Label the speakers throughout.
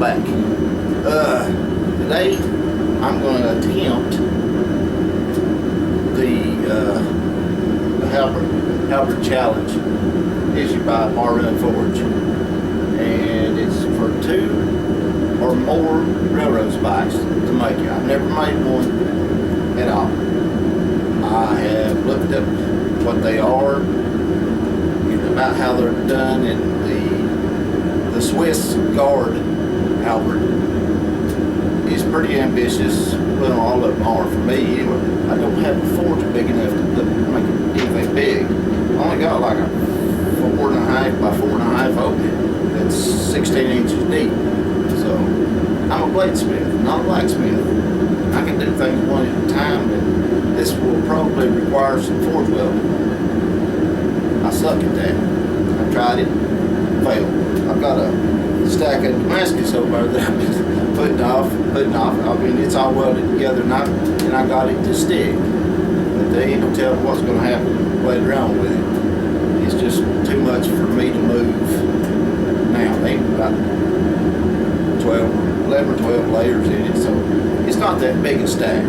Speaker 1: back. Today I'm going to attempt the Halberd challenge issued by Run Forge, and it's for 2 or more railroad spikes to make it. I've never made one at all. I have looked up what they are, about how they're done, and the Swiss guard Halberd is pretty ambitious. Well, all of them are for me anyway. I don't have a forge big enough to make anything big. I only got like a 4.5 by 4.5 opening that's 16 inches deep. So I'm a bladesmith, not a blacksmith. I can do things one at a time, and this will probably require some forge welding. I suck at that. I tried it, failed. I've got a stack of Damascus over there that I've been putting off. I mean, it's all welded together, and I got it to stick. But they ain't no telling what's going to happen later on with it. It's just too much for me to move now. They ain't about 11 or 12 layers in it, so it's not that big a stack,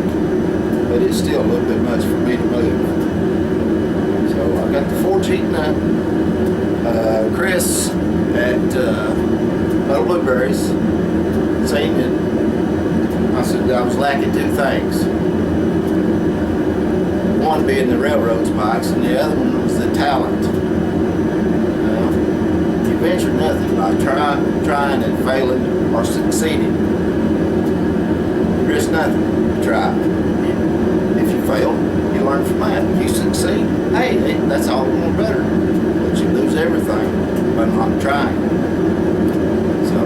Speaker 1: but it's still a little bit much for me to move. So I got the forge heating up. Chris at Little Blueberries seen it. I said I was lacking 2 things. One being the railroad spikes, and the other one was the talent. You venture nothing by trying and failing or succeeding. There's nothing to try. If you fail, you learn from that. If you succeed, hey, that's all the more better. But you lose everything by not trying. So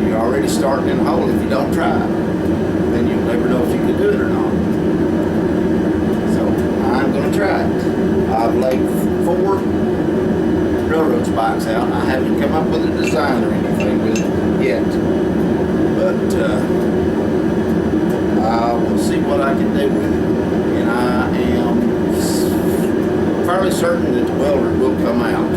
Speaker 1: you're already starting in the hole. If you don't try, then you'll never know if you can do it or not. So I'm going to try it. I've laid 4 railroad spikes out. I haven't come up with a design or anything with it yet. But I will see what I can do with it. And I am fairly certain that the welder will come out.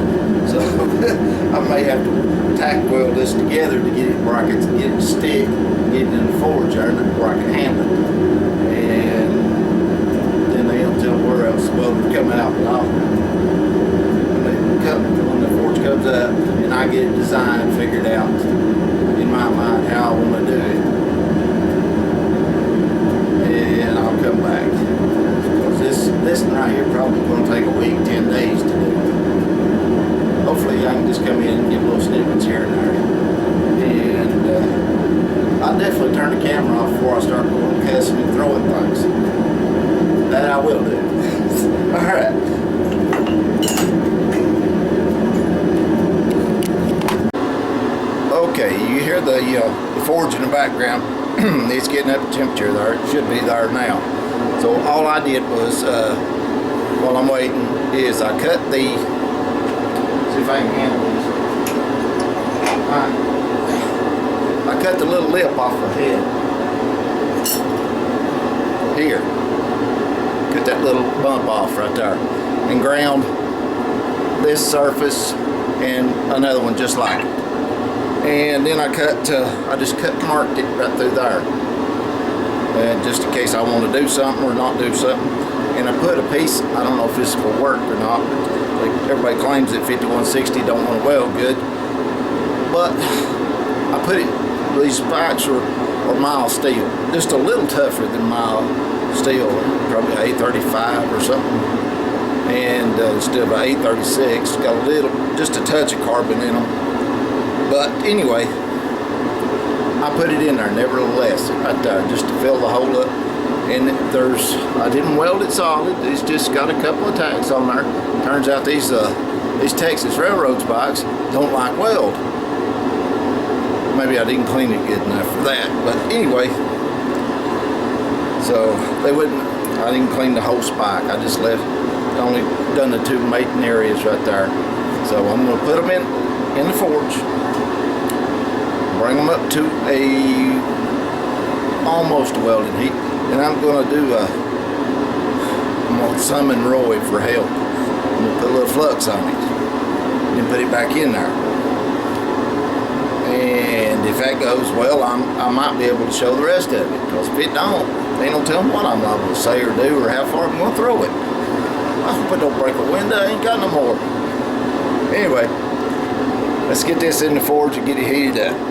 Speaker 1: So I may have to tack weld this together to get it where I can get it to stick, get it in the forge there where I can handle it. And then they'll tell where else the welder will come out. When the forge comes up and I get it designed, figured out in my mind how I want to do it, and I'll come back. Because this one right here probably going to take a week, 10 days to do. Hopefully I can just come in and get little snippets here and there. And I'll definitely turn the camera off before I start going cussing and throwing things. That I will do. Alright. Okay, you hear the forge in the background. It's getting up to temperature there. It should be there now. So all I did was, while I'm waiting, is I cut the, see if I can handle this. I cut the little lip off the head. Here. Cut that little bump off right there. And ground this surface and another one just like it. And then I just marked it right through there. And just in case I want to do something or not do something. And I put a piece, I don't know if this will work or not, but like everybody claims that 5160 don't want to weld good. But I put it, these spikes are mild steel. Just a little tougher than mild steel, probably 835 or something. And instead of 836, got a little, just a touch of carbon in them. But anyway, I put it in there nevertheless, right there, just to fill the hole up. And I didn't weld it solid. It's just got a couple of tacks on there. Turns out these Texas railroad spikes don't like weld. Maybe I didn't clean it good enough for that. But anyway, so I didn't clean the whole spike. I just only done the 2 mating areas right there. So I'm going to put them in the forge. Bring them up to almost a welding heat, and I'm going to I'm going to summon Roy for help. I'm going to put a little flux on it, and put it back in there. And if that goes well, I might be able to show the rest of it. Because if it don't, they ain't no telling what I'm liable to say or do or how far I'm going to throw it. I hope it don't break a window. I ain't got no more. Anyway, let's get this in the forge and get it heated up.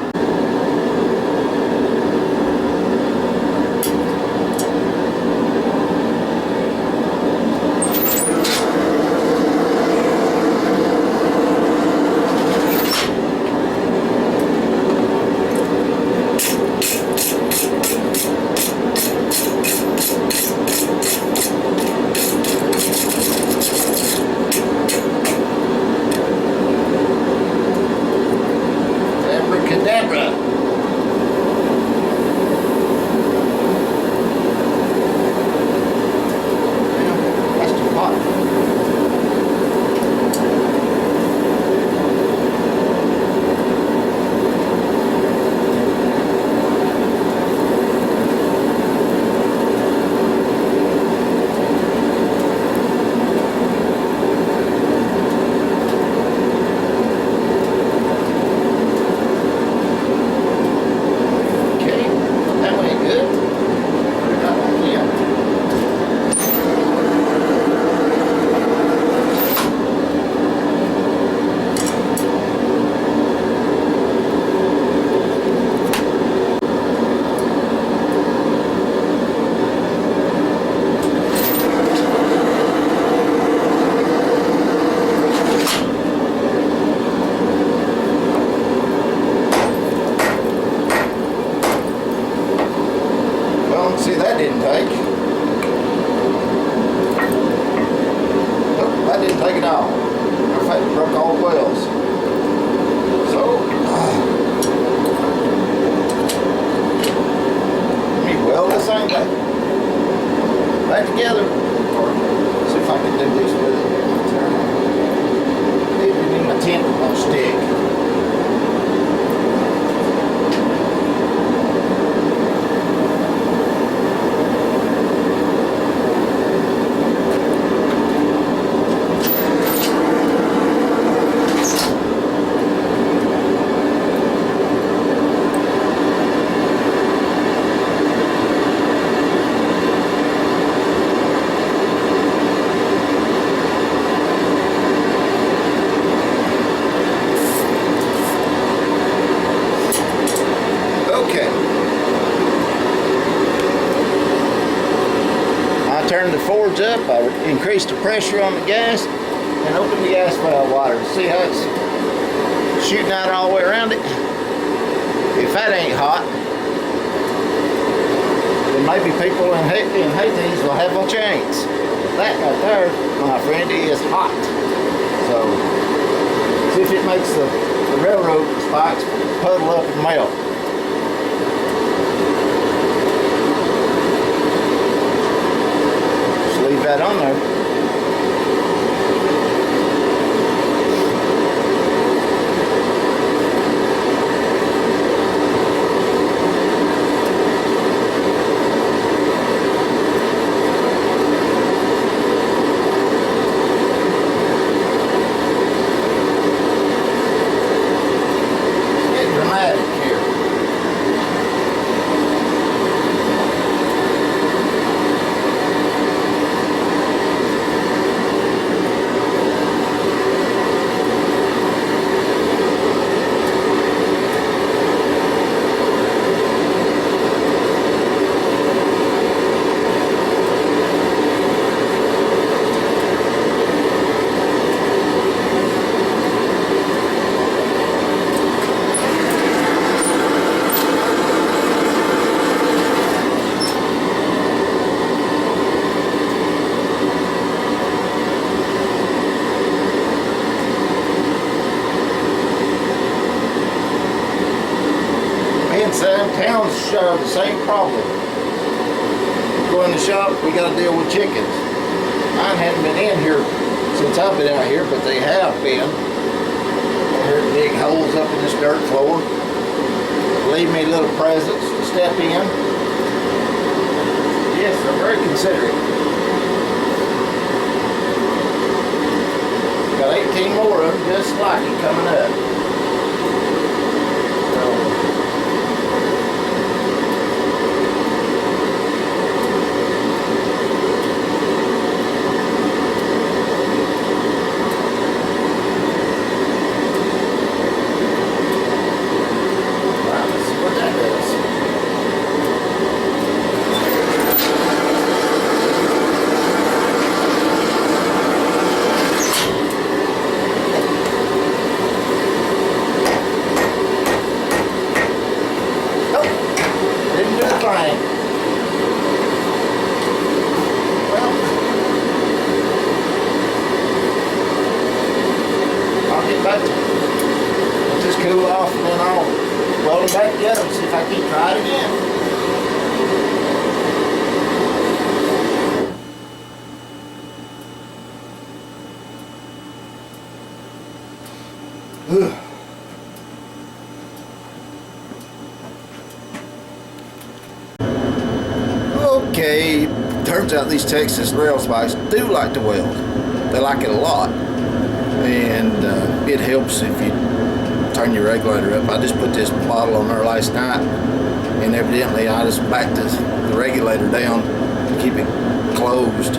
Speaker 1: See, that didn't take. Nope, that didn't take it all. In fact, it broke all the wells. So, let me weld this thing back together. Or see if I can do this with it. Maybe need my tent on a stick. Turned the forge up, I increased the pressure on the gas and opened the gas valve wider. See how it's shooting out all the way around it? If that ain't hot, then maybe people in Hades will have a chance. That right there, my friend, is hot. So, see if it makes the railroad spikes puddle up and melt. Leave that on there. It's getting dramatic here. Towns share the same problem. Go in the shop, we got to deal with chickens. Mine hadn't been in here since I've been out here, but they have been. Here to dig holes up in this dirt floor. Leave me little presents to step in. Yes, they're very considerate. Got 18 more of them just like it coming up. cool off, and then I'll weld them back together and see if I can try it again. Okay, turns out these Texas rail spikes do like to weld. They like it a lot, and it helps if you turn your regulator up. I just put this bottle on there last night, and evidently I just backed the regulator down to keep it closed.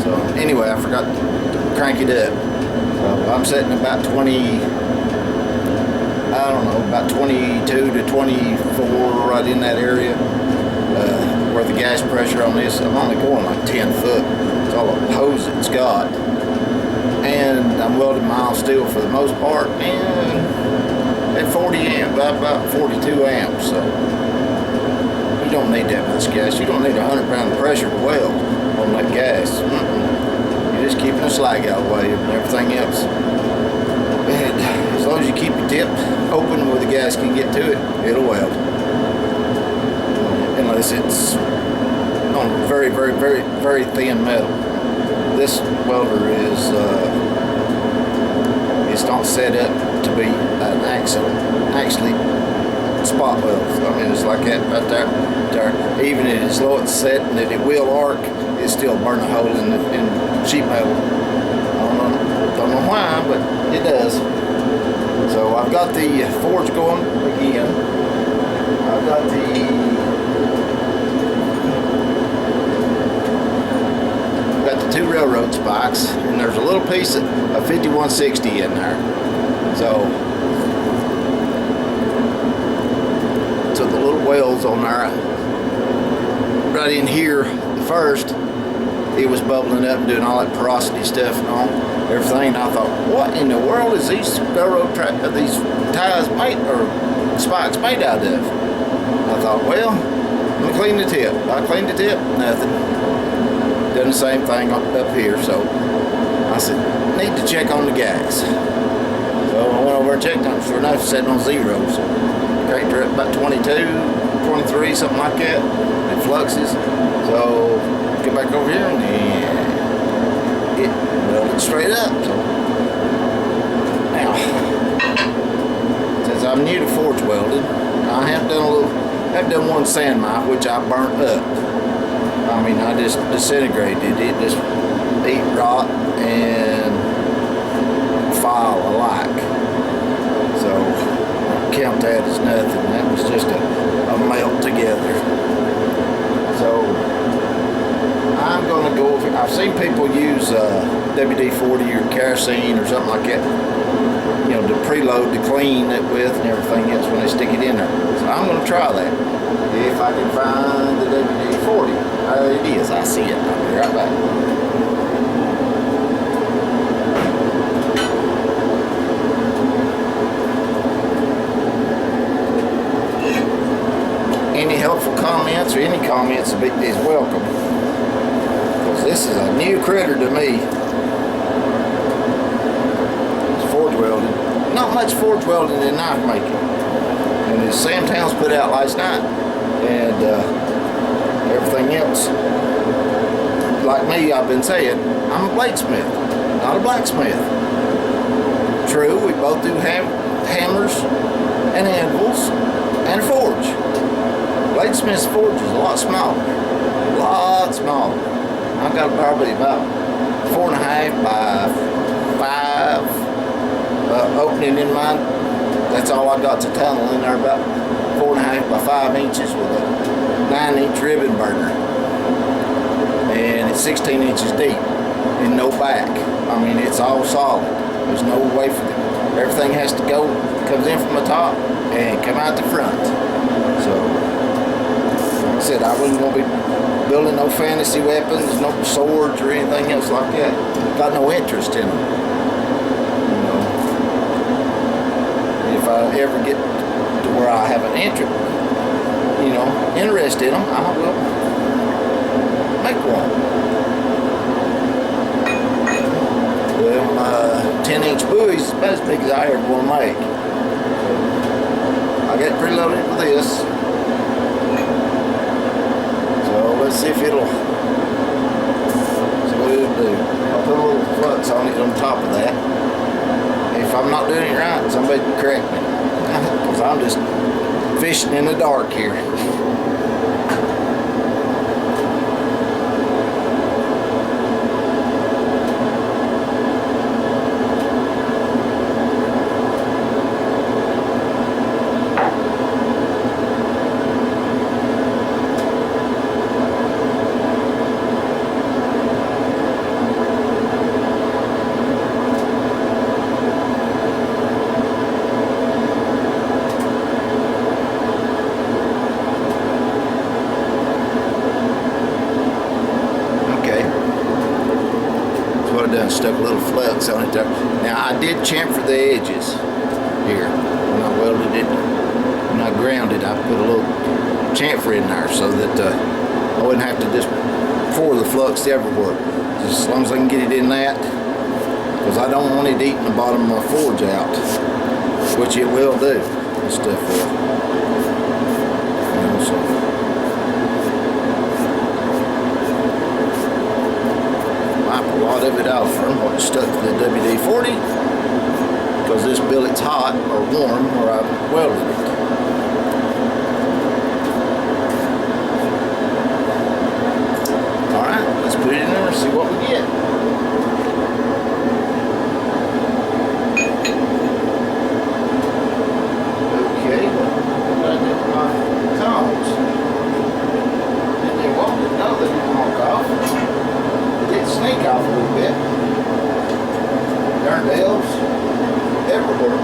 Speaker 1: So anyway, I forgot to crank it up. So I'm setting about 20, I don't know, about 22 to 24, right in that area. Where the gas pressure on this, I'm only going like 10 foot. It's all the hose it's got. And I'm welding mild steel for the most part, and at 40 amps, about 42 amps. So you don't need that much gas. You don't need 100 pound of pressure to weld on that gas. You're just keeping the slag out of the way and everything else. And as long as you keep your tip open where the gas can get to it, it'll weld. Unless it's on very, very, very, very thin metal. This welder is it's not set up to be an actually spot weld. I mean, it's like that right there. Even if it's low, it's set and that it will arc, it still burn a hole in sheet metal. Don't know why, but it does. So I've got the forge going again. I've got the two railroad spikes, and there's a little piece of 5160 in there. So the little welds on there, right in here, first, it was bubbling up and doing all that porosity stuff and all, everything. And I thought, what in the world is these railroad these ties made, or spikes made out of? I thought, well, let me clean the tip. I cleaned the tip, nothing. Done the same thing up here, so I said, need to check on the gas. So I went over and checked on it. Sure enough, it's sitting on zeros. Cranked her up about 22, 23, something like that. It fluxes. So get back over here and it welded straight up. So now, since I'm new to forge welding, I have done one sand mine, which I burnt up. I mean, I just disintegrated it, just eat rot and file alike. So count that as nothing. That was just a melt together. So I'm going to go over. I've seen people use WD-40 or kerosene or something like that, you know, to preload to clean it with and everything else when they stick it in there. So I'm going to try that if I can find the WD-40. It is. I see it. I'll be right back. Any helpful comments or any comments is welcome, because this is a new critter to me. It's forge welding. Not much forge welding in knife making. And as Sam Towns put out last night, and everything else, like me, I've been saying, I'm a bladesmith, not a blacksmith. True, we both do have hammers and anvils and a forge. Bladesmith's forge is a lot smaller. I've got probably about 4.5 by 5 opening in mine. That's all I got to tunnel in there, about 4.5 by 5 inches with a 9-inch ribbon burner, and it's 16 inches deep and no back. I mean, it's all solid. There's no way for it. Everything has to go, comes in from the top and come out the front. So, like I said, I wasn't going to be building no fantasy weapons, no swords or anything else like that. Got no interest in them. You know, if I ever get to where I have an interest, you know, interest in them, I will make one. Well, 10-inch buoys is about as big as I ever want to make. I got it preloaded with this. So let's see if it'll do. I'll put a little flux on it on top of that. If I'm not doing it right, somebody can correct me. Because I'm just fishing in the dark here. Stuck a little flux on it there. Now I did chamfer the edges here when I welded it. When I grounded, I put a little chamfer in there so that I wouldn't have to just pour the flux everywhere. Just as long as I can get it in that, because I don't want it eating the bottom of my forge out, which it will do. This stuff will. You know, so. A lot of it out from what stuck to the WD-40 because this billet's hot or warm where I welded it. Alright, let's put it in there and see what we get. Okay, what I did with my tongs. Didn't they walk it? No, they didn't walk off. Snake off a little bit. Darn nails everywhere.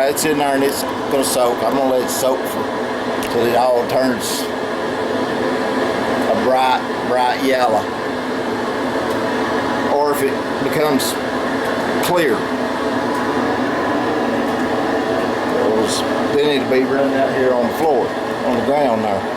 Speaker 1: It's in there and it's going to soak. I'm going to let it soak till it all turns a bright yellow. Or if it becomes clear. Then it'll be running out here on the floor, on the ground there.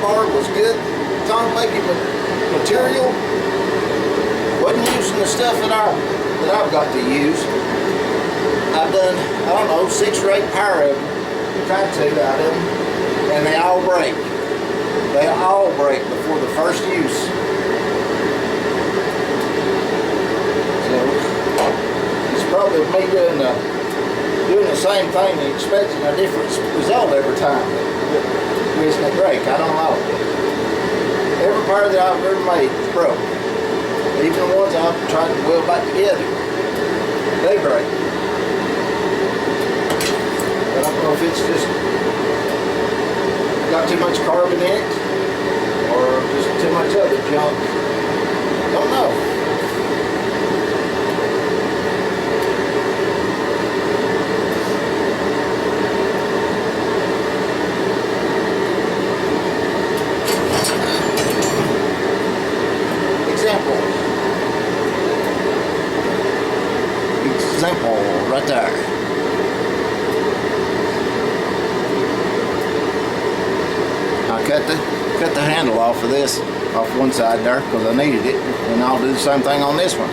Speaker 1: rebar was good. Tom making material. Wasn't using the stuff that I've got to use. I've done, I don't know, 6 or 8 power of them. Tried to out of them, and they all break. They all break before the first use. So it's probably me doing the same thing and expecting a different result every time. Isn't it break? I don't know. Every part that I've ever made is broke. Even the ones I've tried to weld back together, they break. I don't know if it's just got too much carbon in it or just too much other junk. Don't know. Example right there. I cut the handle off of this, off one side there, because I needed it, and I'll do the same thing on this one.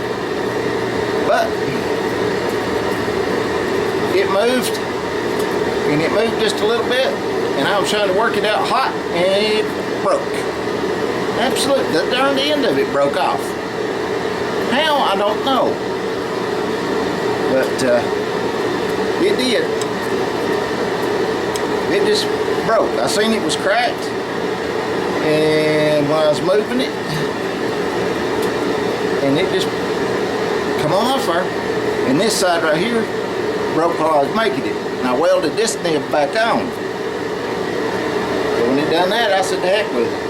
Speaker 1: But it moved, and it moved just a little bit, and I was trying to work it out hot, and it broke. Absolutely, the darn end of it broke off. How, I don't know. But it did. It just broke. I seen it was cracked, and when I was moving it, and it just come on off there. And this side right here broke while I was making it. And I welded this nib back on. So when it done that, I said, the heck with it.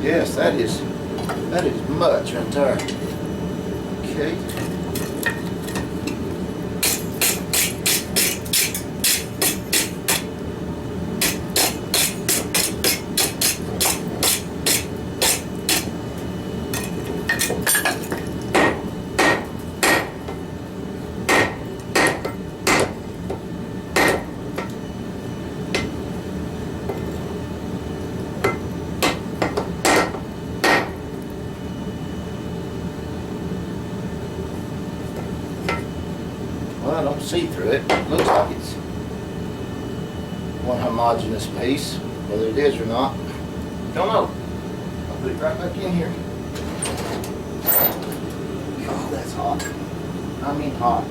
Speaker 1: Yes, that is much right there. Okay. Well, I don't see through it. It looks like it's one homogeneous piece. Whether it is or not, don't know. I'll put it right back in here. Oh, that's hot. I mean hot.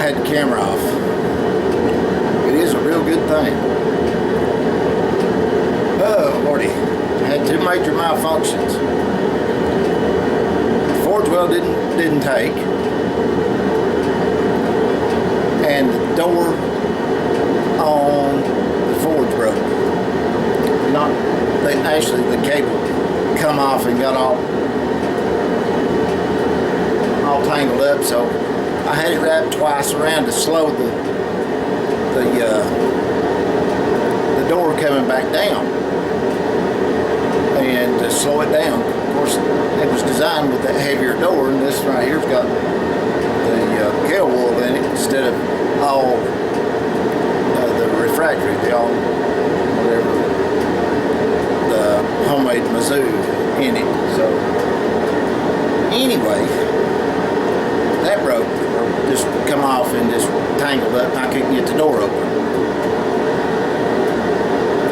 Speaker 1: had the camera off. It is a real good thing. Oh, Lordy. I had two major malfunctions. The forge well didn't take. And the door on the forge broke. Actually, the cable come off and got all tangled up, so I had it wrapped twice around to slow the door coming back down, and to slow it down. Of course, it was designed with that heavier door, and this right here's got the gale wool in it instead of all the refractory, whatever, the homemade Mizzou in it. So anyway, that broke, or just come off and just tangled up, and I couldn't get the door open.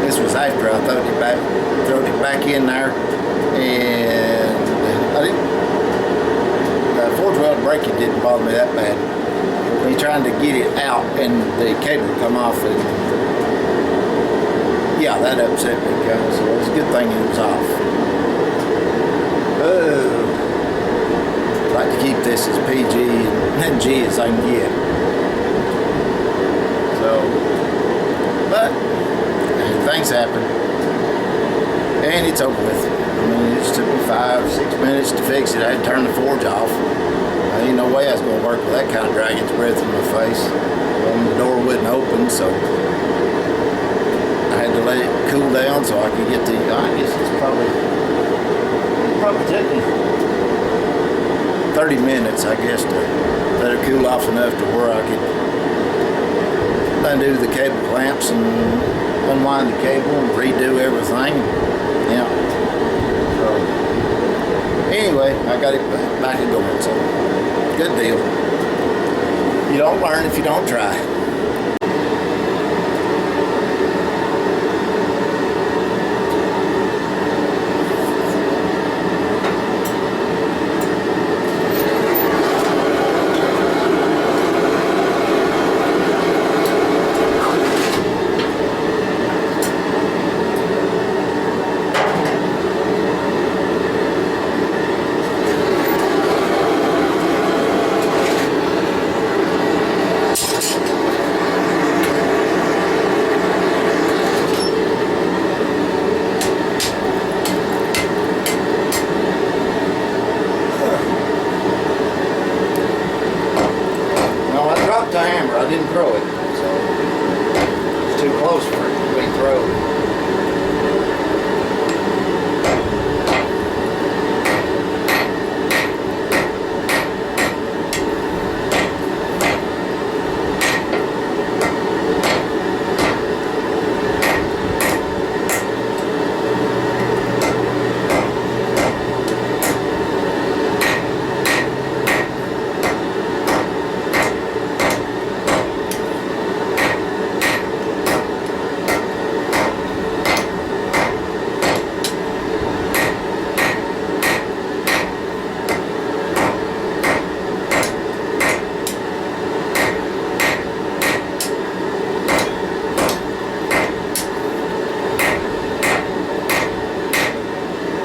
Speaker 1: This was after I throwed it back in there, and I didn't. The forge weld breaking didn't bother me that bad. Me trying to get it out and the cable come off, and yeah, that upset me kind of. So it's a good thing it was off. I'd like to keep this as PG and G as I can get. So, but things happen, and it's over with. I mean, it just took me 5-6 minutes to fix it. I had to turn the forge off. There ain't no way I was going to work with that kind of dragon's breath in my face. The door wouldn't open, so I had to let it cool down so I could get the. I guess it probably took me 30 minutes, I guess, to let it cool off enough to where I could undo the cable clamps and unwind the cable and redo everything. Yeah. So anyway, I got it back and going, so good deal. You don't learn if you don't try. I didn't throw it, so it's too close for it to be thrown.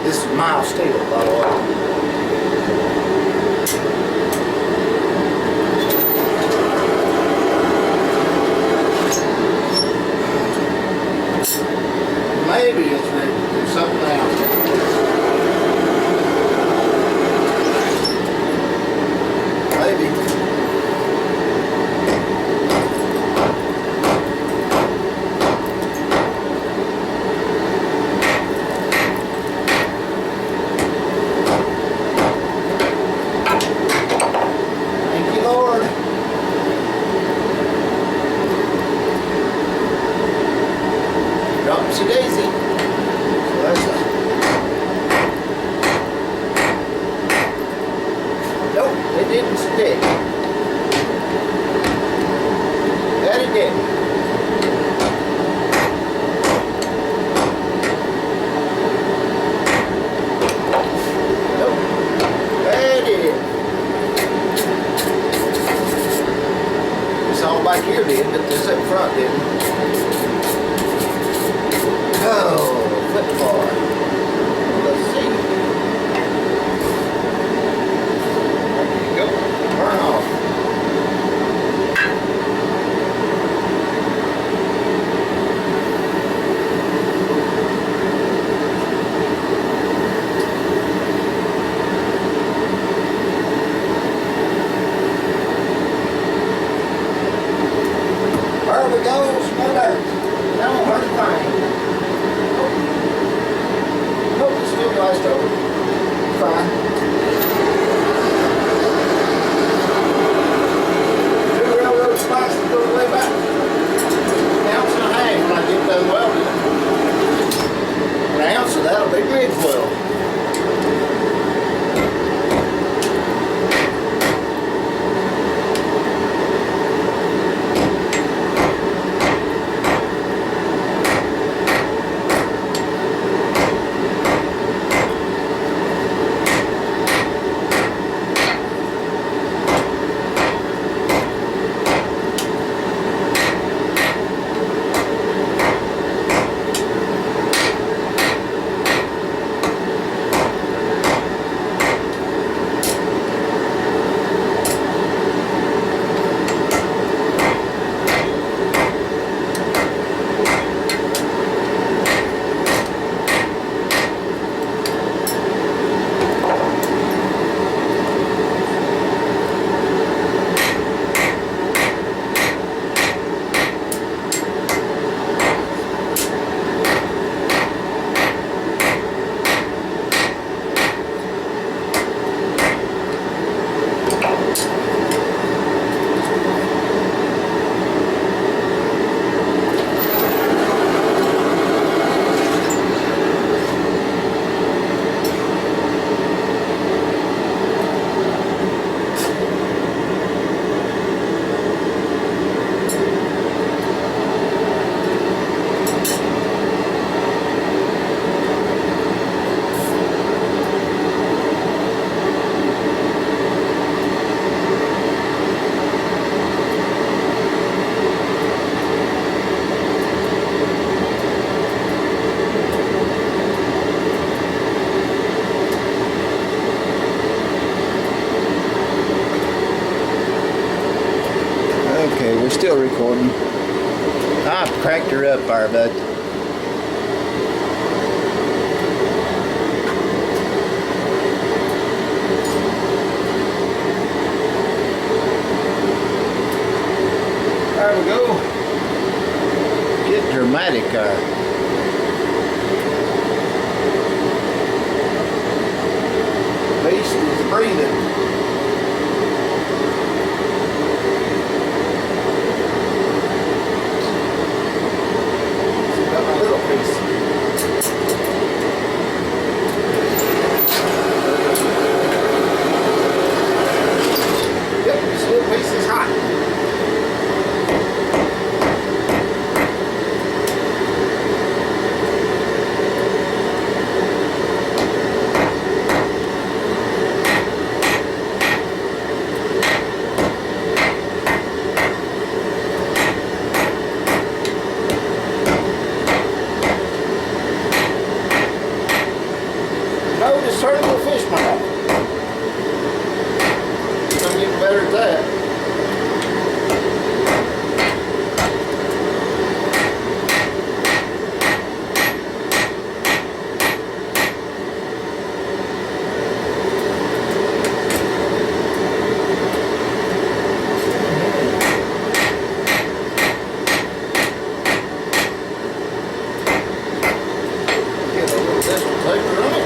Speaker 1: This is mild steel, by the way. Maybe it's ready to do something else. Maybe. Dropsy daisy. So that's nope, it didn't stick. That it didn't. Nope, that it didn't. back here did, but this up front didn't. Oh, foot bar. Let's see. There you go. Turn off. There we go, smell dirt. That won't hurt a thing. Hope it's still glazed over. Fine. 2 railroad spikes to go way back. 1.5 ounces when I get done welding. 1 ounce of that'll be big weld. Okay, we're still recording. I cracked her up there, bud. There we go. Get dramatic there. Beast is breathing. No discernible fish mouth. I'm getting better at that. Get a little decimal taper on it.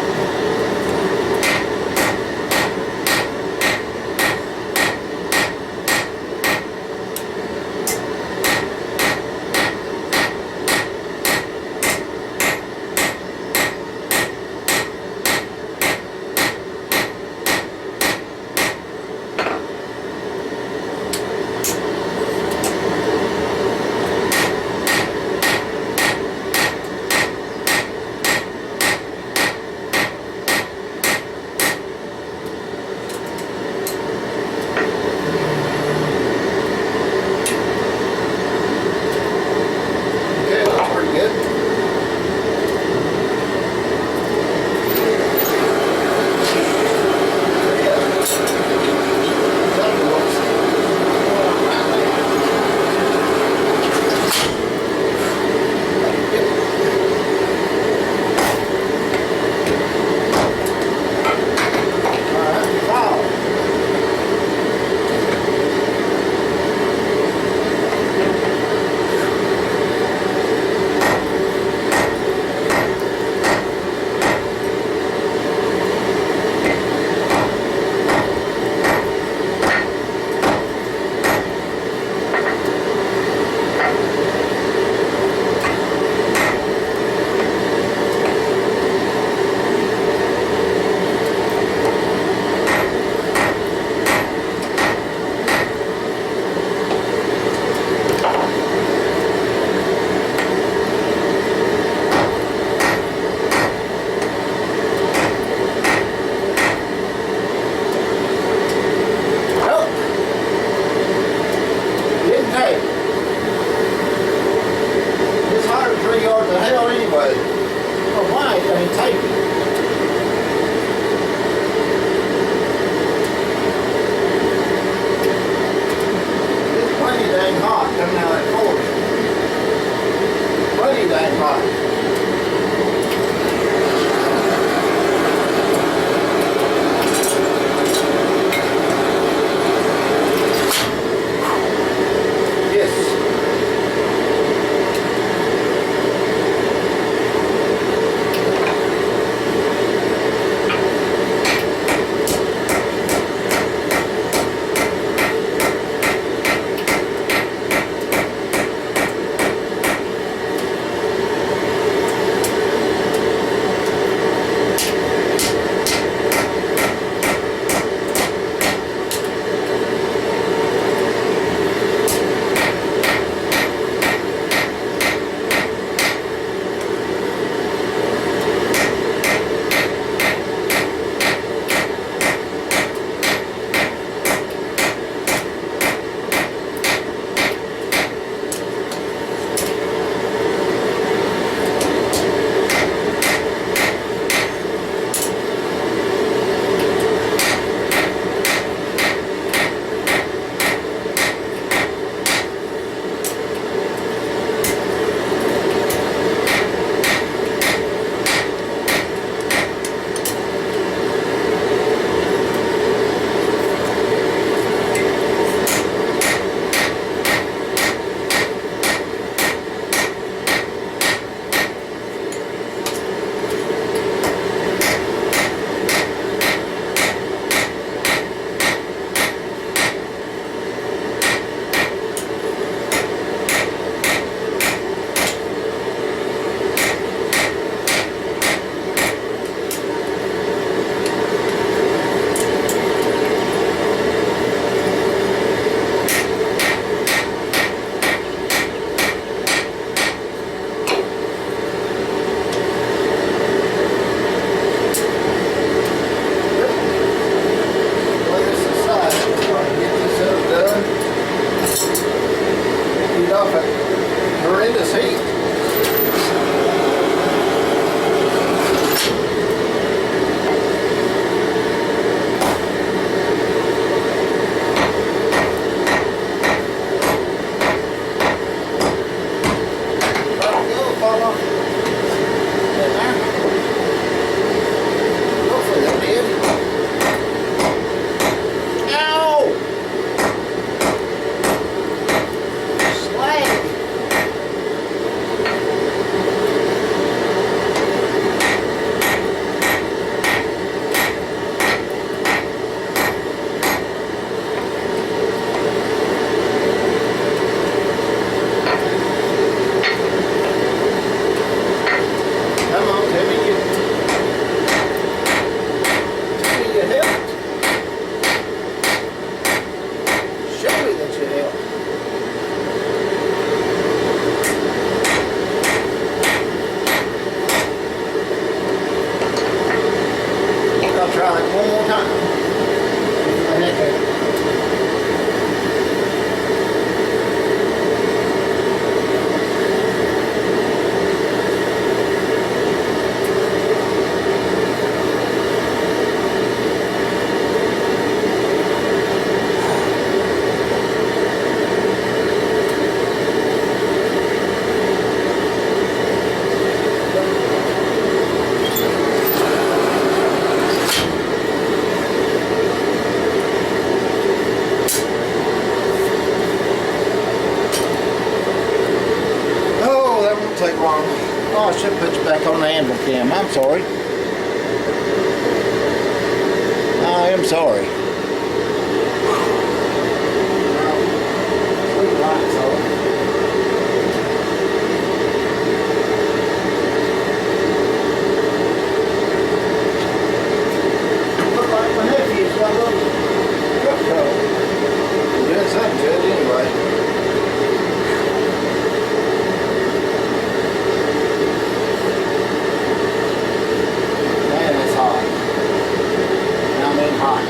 Speaker 1: should put you back on the animal cam. I'm sorry. I am sorry. Sweet lights on. Look like my nephew's got a little truck coat. Doing something to it anyway. Man, it's hot. And I mean hot.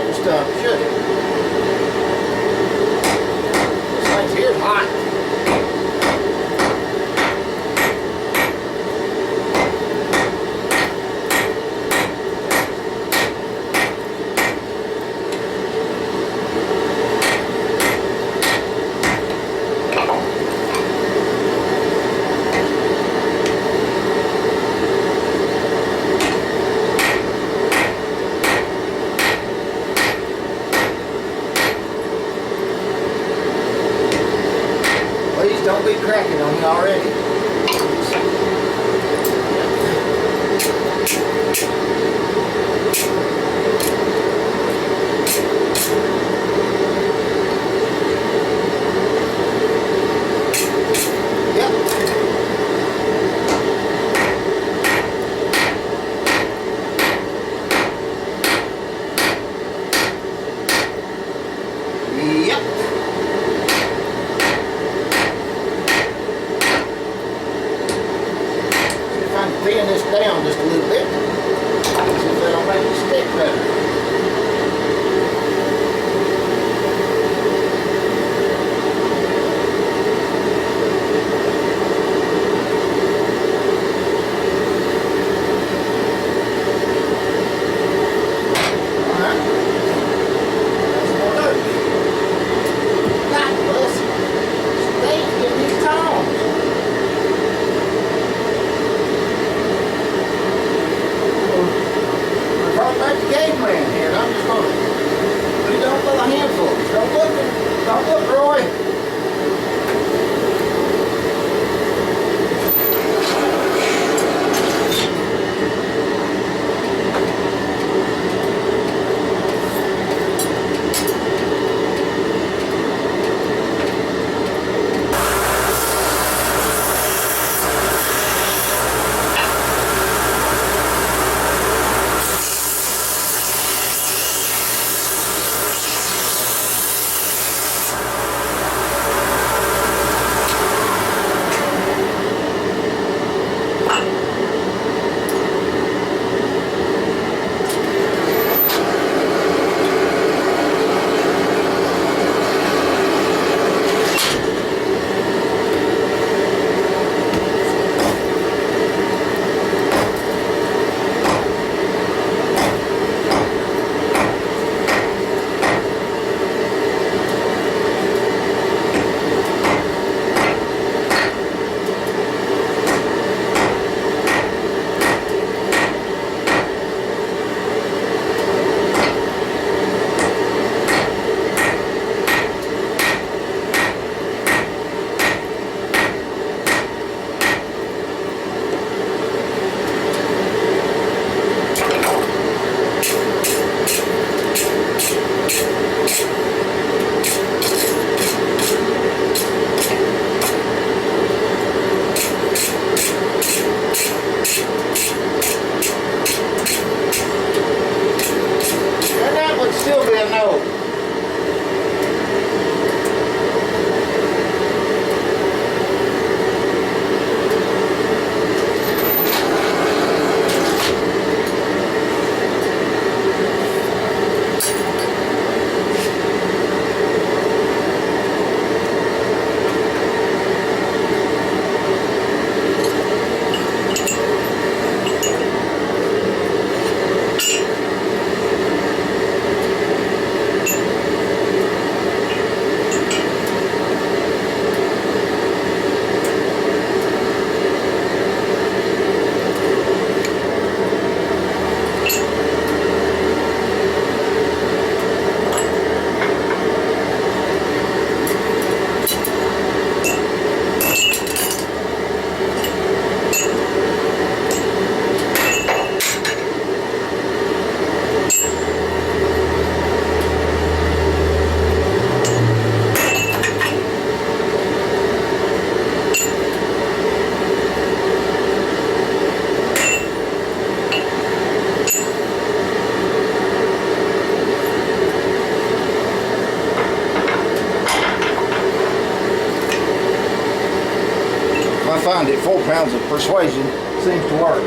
Speaker 1: Stuff, should it? This thing's here hot. Please don't be cracking on me already. Yep. Yep. Thin this down just a little bit. See if that'll make it stick better. Alright. That's more dirt. God bless you. Stay in these tongs. I find that 4 pounds of persuasion seems to work.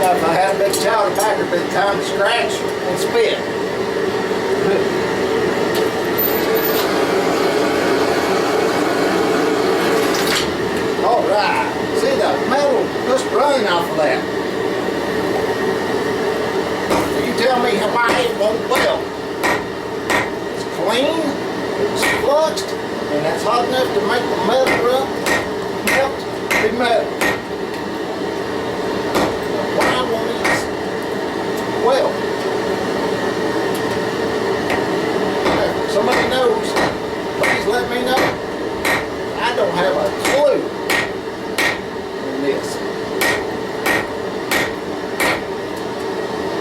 Speaker 1: If I had a big chowder packer, it'd be time to scratch and spit. All right, see the metal just running off of that. You tell me why it won't weld. It's clean, it's fluxed, and that's hot enough to make the metal run, melt, be metal. Why won't it weld? If somebody knows, please let me know. I don't have a clue in this.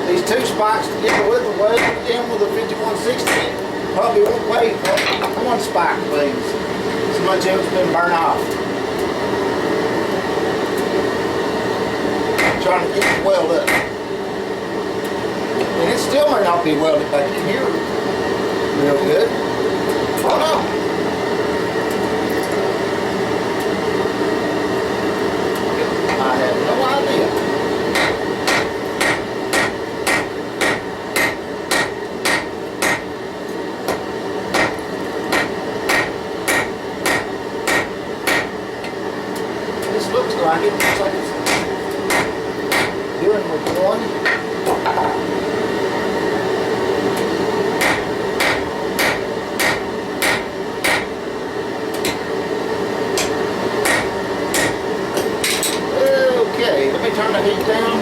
Speaker 1: These two spikes together with the weld in with the 5160 probably won't pay for one spike, please. So much of it's been burned off. Trying to get it welded up. And it still may not be welded back in here real good. Oh no. I have no idea. This looks like it. Looks like it's doing with one. Okay, let me turn the heat down.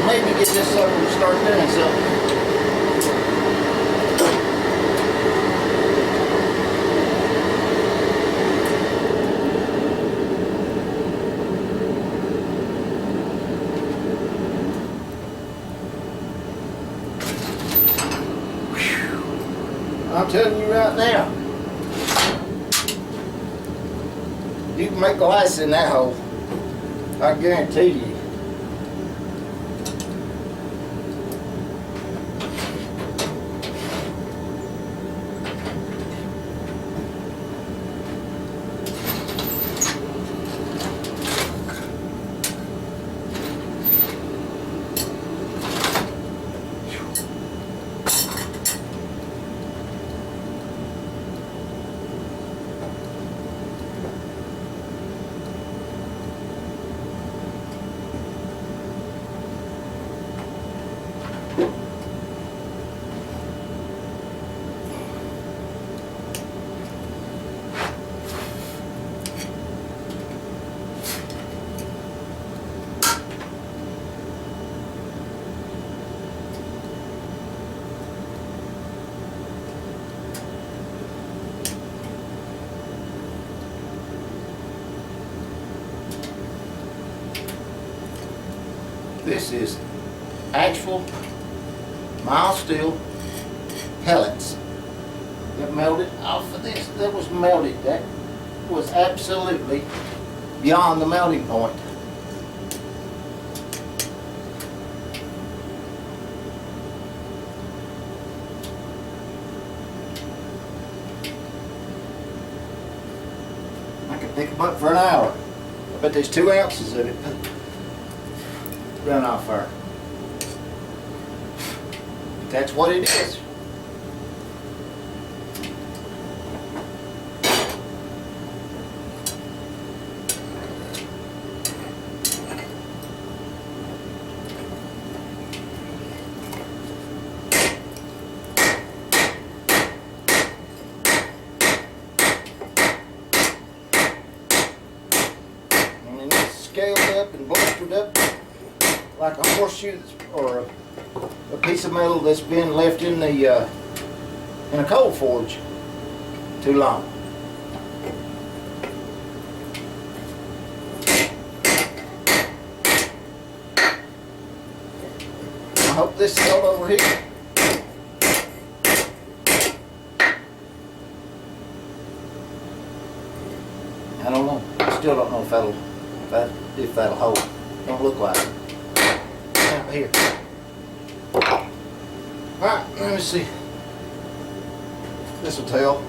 Speaker 1: Maybe get this sucker to start doing something. I'm telling you right now, you can make glass in that hole. I guarantee you. This is actual mild steel pellets that melted off of this. That was melted. That was absolutely beyond the melting point. I could pick them up for an hour. I bet there's 2 ounces of it run off there. That's what it is. And it's scaled up and bolstered up like a horseshoe or a piece of metal that's been left in the in a coal forge too long. I hope this held over here. I don't know. I still don't know if that'll hold. Don't look like it. Out here. Alright, let me see. This will tell.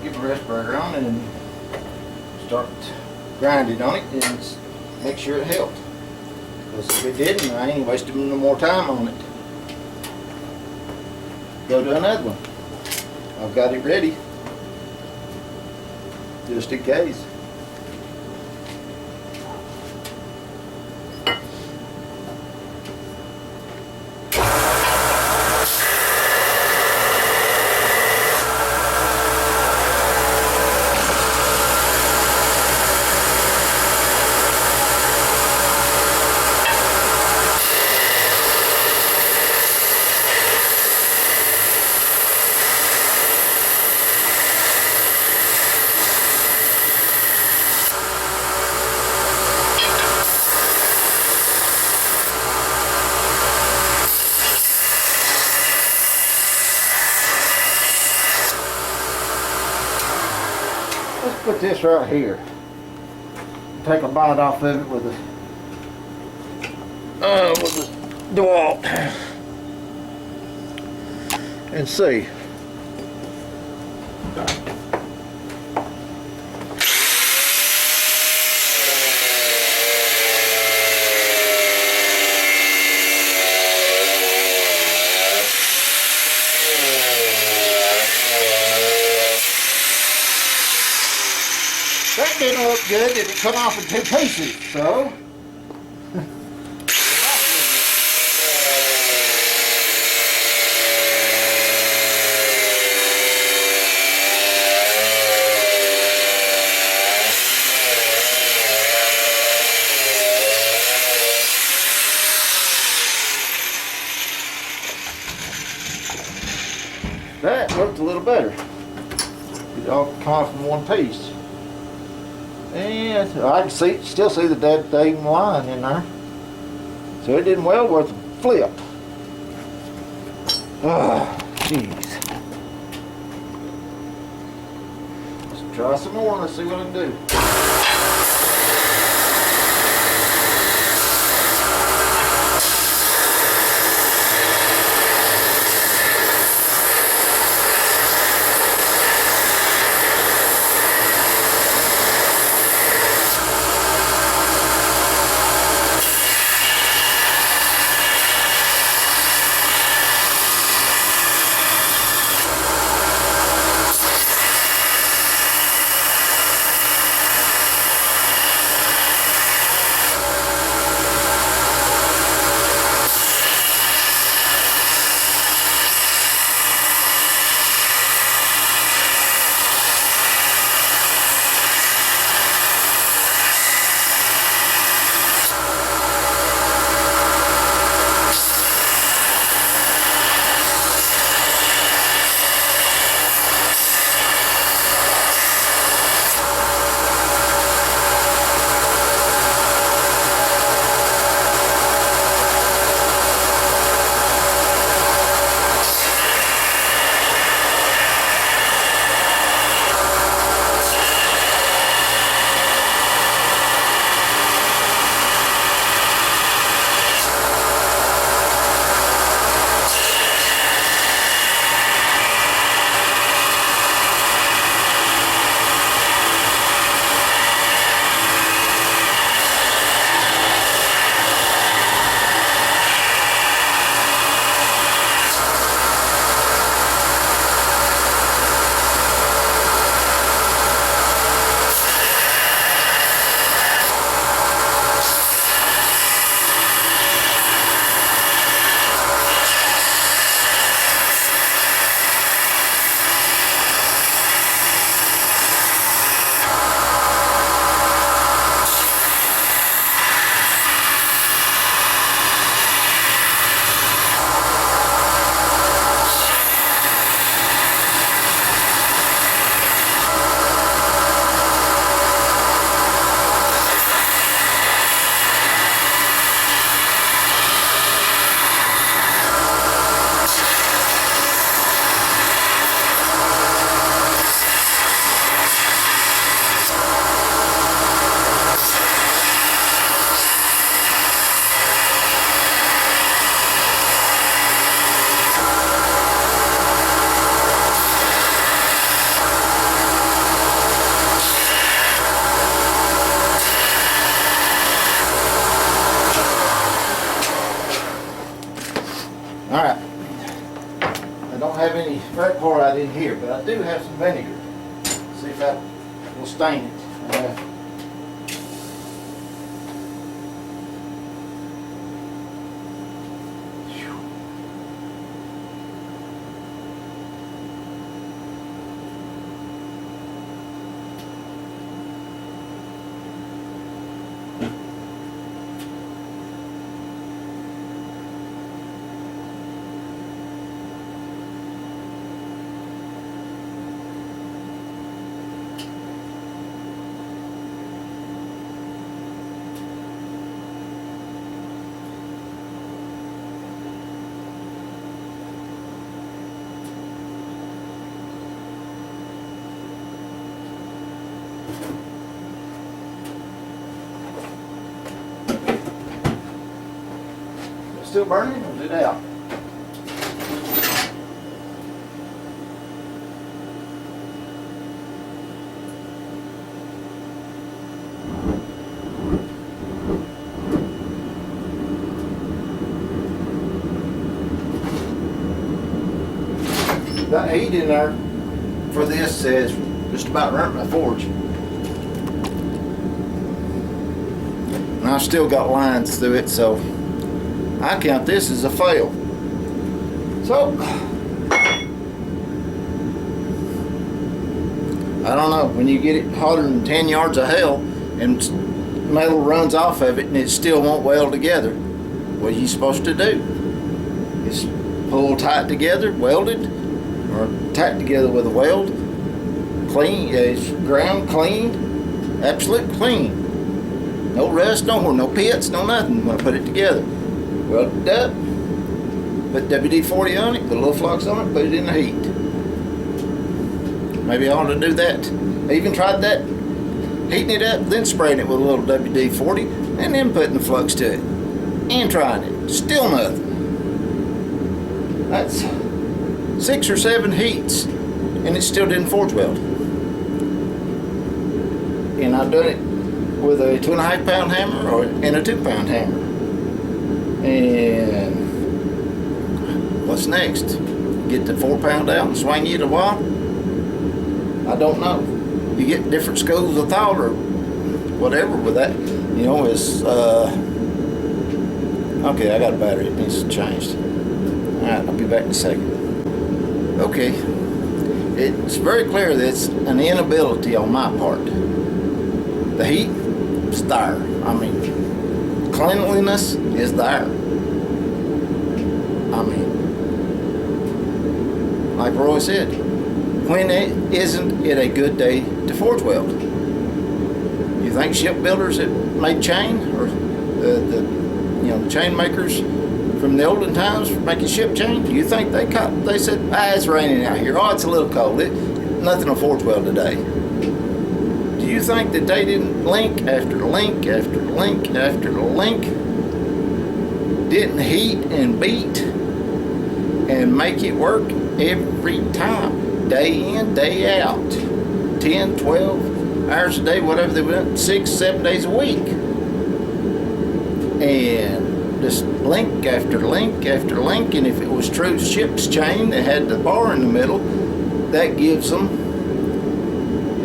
Speaker 1: Get my rest burger on and start grinding on it and make sure it helped. Because if it didn't, I ain't wasting no more time on it. Go to another one. I've got it ready, just in case. Let's put this right here. Take a bite off of it with the DeWalt and see. That didn't look good. Did it come off in 2 pieces? So. That looked a little better. It all come off in 1 piece. And I can still see the dead thing line in there. So it didn't well worth a flip. Ah, jeez. Let's try some more. Let's see what I can do. in here, but I do have some vinegar. See if that will stain it. Still burning or is it out? The heat in there for this says just about burnt my forge. And I've still got lines through it, so I count this as a fail. So, I don't know, when you get it hotter than 10 yards of hell and metal runs off of it and it still won't weld together, what are you supposed to do? It's pull tight together, welded, or tacked together with a weld, clean, it's ground cleaned, absolute clean. No rust, no pits, no nothing when I put it together. Weld it up, put WD-40 on it, put a little flux on it, put it in the heat. Maybe I ought to do that. I even tried that, heating it up, then spraying it with a little WD-40, and then putting the flux to it. And trying it. Still nothing. That's 6 or 7 heats, and it still didn't forge weld. And I've done it with a 2.5 pound hammer and a 2 pound hammer. And what's next? Get the 4 pound out and swing it a while? I don't know. You get different schools of thought or whatever with that. You know, it's okay, I got a battery, it needs to be changed. Alright, I'll be back in a second. Okay. It's very clear that it's an inability on my part. The heat is there. I mean, cleanliness is there. I mean, like Roy said, when isn't it a good day to forge weld? You think shipbuilders that made chain, or the chain makers from the olden times for making ship chain, do you think they said, it's raining out here, it's a little cold, nothing will forge weld today? Do you think that they didn't link after link after link after link, didn't heat and beat and make it work every time, day in, day out, 10, 12 hours a day, whatever they went, 6, 7 days a week, and just link after link after link? And if it was true ship's chain that had the bar in the middle, that gives them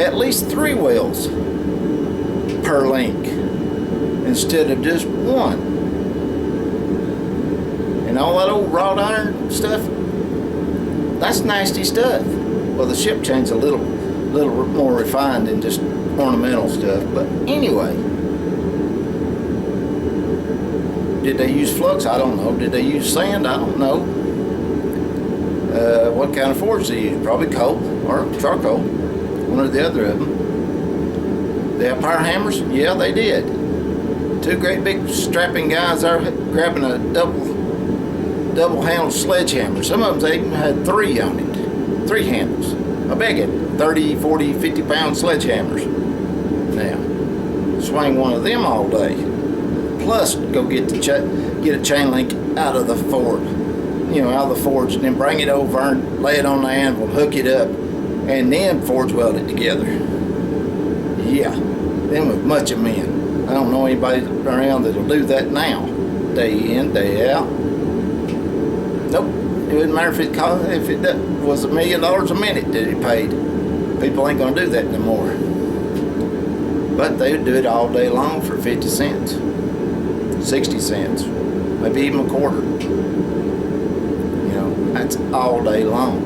Speaker 1: at least 3 welds per link instead of just 1. And all that old wrought iron stuff, that's nasty stuff. Well, the ship chain's a little more refined than just ornamental stuff. But anyway, did they use flux? I don't know. Did they use sand? I don't know. What kind of forge did they use? Probably coal or charcoal. One or the other of them. They have power hammers? Yeah, they did. 2 great big strapping guys there grabbing a double-handled sledgehammer. Some of them they even had 3 on it. 3 handles. I beg it. 30, 40, 50 pound sledgehammers. Now, swing one of them all day. Plus, go get a chain link out of the forge, out of the forge, and then bring it over and lay it on the anvil, hook it up, and then forge weld it together. Yeah, them was much of men. I don't know anybody around that'll do that now, day in, day out. Nope, It wouldn't matter if it was $1 million a minute that it paid. People ain't gonna do that no more. But they would do it all day long for 50 cents, 60 cents, maybe even a quarter. You know, that's all day long.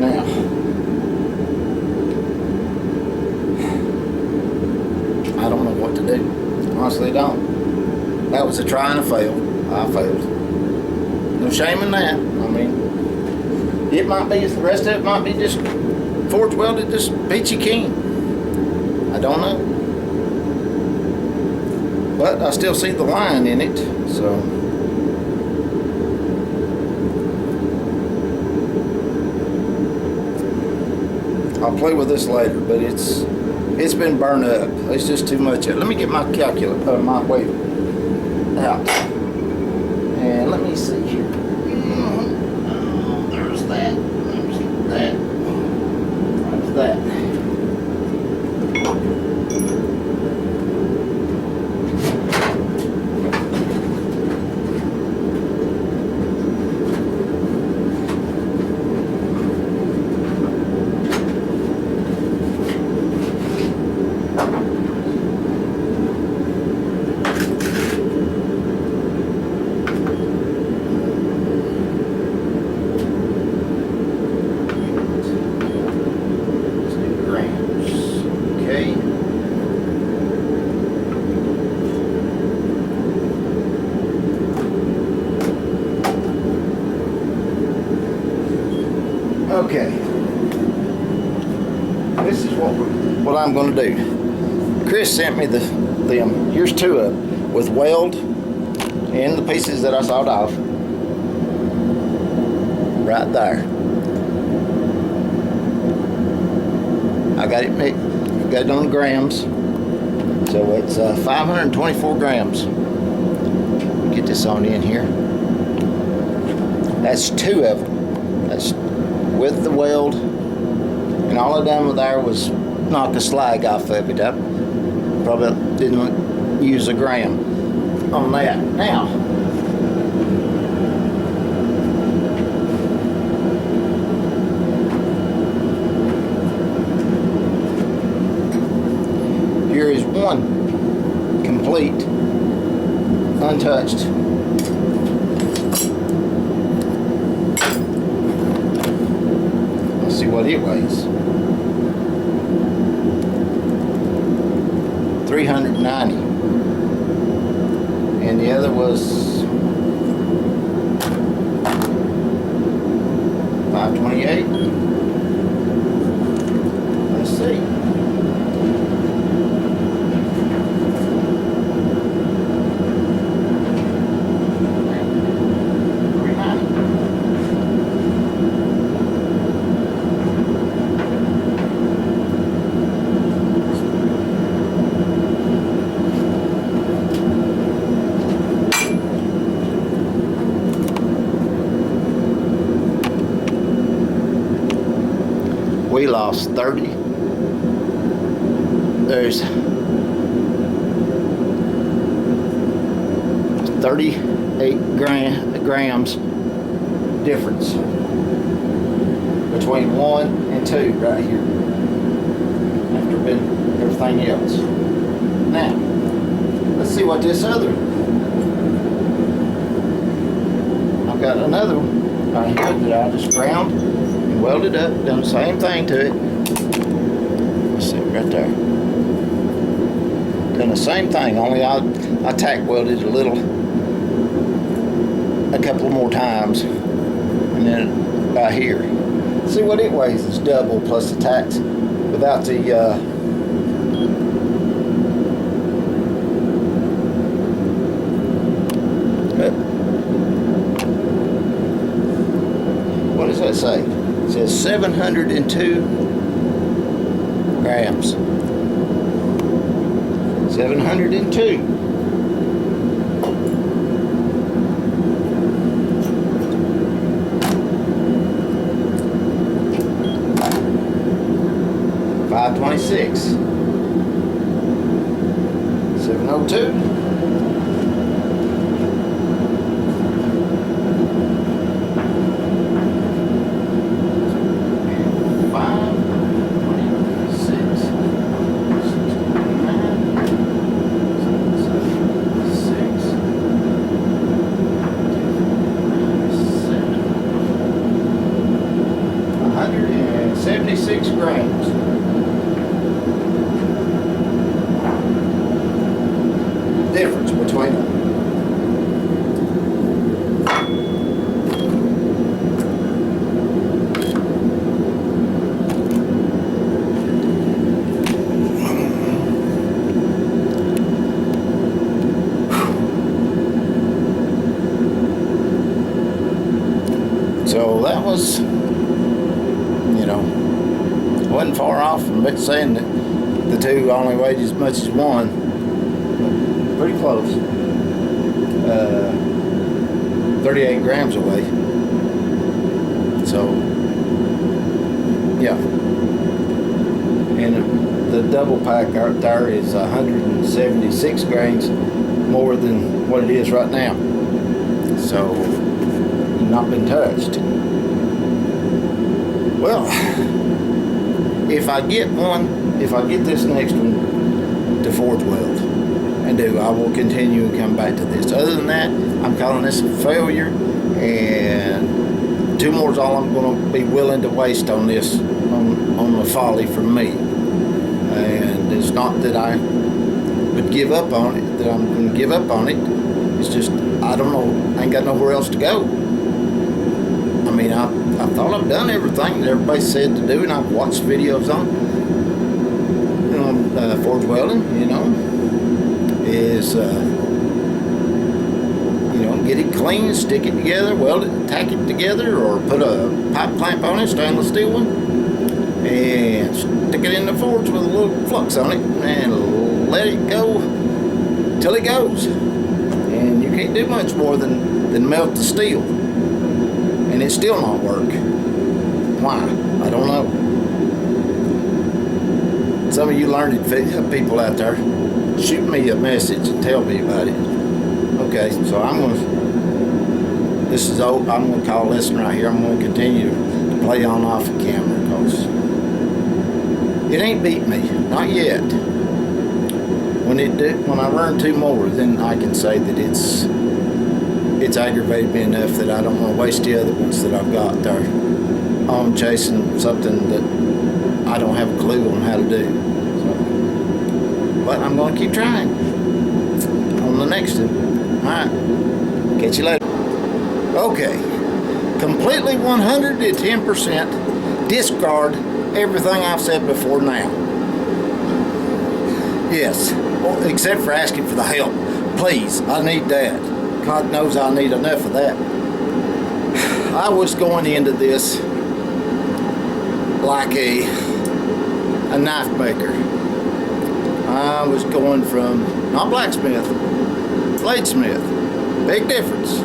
Speaker 1: Now, I don't know what to do. Honestly, don't. That was a try and a fail. I failed. No shame in that. I mean, it might be, the rest of it might be just forge welded, just peachy keen. I don't know. But I still see the line in it, so. I'll play with this later, but it's been burned up. It's just too much. Let me get my calculator, my weight out. And let me see here. Oh, there's that. There's that. There's that. Okay, this is what I'm going to do. Chris sent me them. Here's two of them with weld in the pieces that I sawed off. Right there. I got it on grams, so it's 524 grams. Get this on in here. That's two of them. That's with the weld, and all I done with there was knock the slag off of it. I probably didn't use a gram on that. Now, here is one complete, untouched. See what it weighs. 390. And the other was 528. Let's see. We lost 30. There's 38 grams difference between 1 and 2 right here after everything else. Now, let's see what this other. I've got another one right here that I just ground and welded up, done the same thing to it. Let's see, right there. Done the same thing, only I tack welded a couple more times, and then by here. See what it weighs is double plus the tacks without the what does that say? It says 702 grams. 702. $526. 702. between them. So that was, you know, wasn't far off from saying that the two only weighed as much as one. Pretty close. 38 grams away. So, yeah. And the double pack out there is 176 grains more than what it is right now. So, not been touched. Well, if I get this next one to forge weld and do, I will continue and come back to this. Other than that, I'm calling this a failure, and 2 more is all I'm going to be willing to waste on this, on the folly from me. And it's not that I would give up on it, that I'm going to give up on it. It's just, I don't know, I ain't got nowhere else to go. I mean, I thought I've done everything that everybody said to do, and I've watched videos on, forge welding, is, get it clean, stick it together, weld it, tack it together, or put a pipe clamp on it, stainless steel one, and stick it in the forge with a little flux on it, and let it go till it goes. And you can't do much more than melt the steel. And it still not work. Why? I don't know. Some of you learned people out there, shoot me a message and tell me about it. Okay, so I'm gonna call this one right here. I'm gonna continue to play on off the camera because it ain't beat me, not yet. When I run 2 more, then I can say that it's aggravated me enough that I don't want to waste the other ones that I've got there on chasing something that I don't have a clue on how to do. So, but I'm going to keep trying on the next one. Alright, catch you later. Okay, completely 110% discard everything I've said before now. Yes, except for asking for the help. Please, I need that. God knows I need enough of that. I was going into this like a knife maker. I was going from, not blacksmith, bladesmith. Big difference.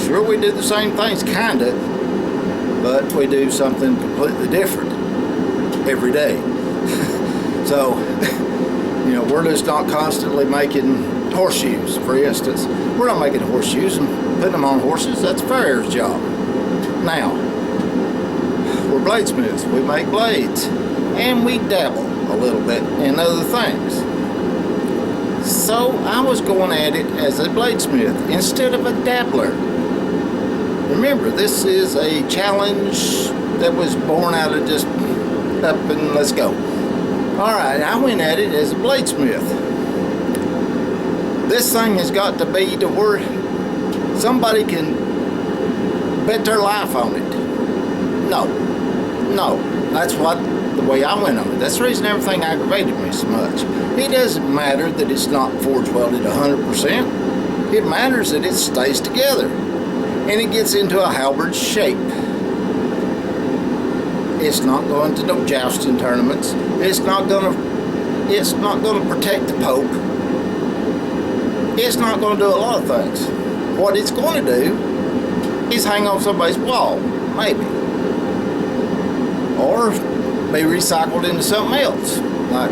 Speaker 1: Sure, we do the same things, kinda, but we do something completely different every day. So, we're just not constantly making horseshoes, for instance. We're not making horseshoes and putting them on horses. That's a farrier's job. Now, we're bladesmiths. We make blades. And we dabble a little bit in other things. So I was going at it as a bladesmith instead of a dabbler. Remember, this is a challenge that was born out of just up and let's go. Alright, I went at it as a bladesmith. This thing has got to be to where somebody can bet their life on it. No, that's the way I went on it. That's the reason everything aggravated me so much. It doesn't matter that it's not forge welded 100%. It matters that it stays together and it gets into a halberd shape. It's not going to no jousting tournaments. It's not going to protect the Pope. It's not going to do a lot of things. What it's going to do is hang on somebody's wall, maybe. Or be recycled into something else, like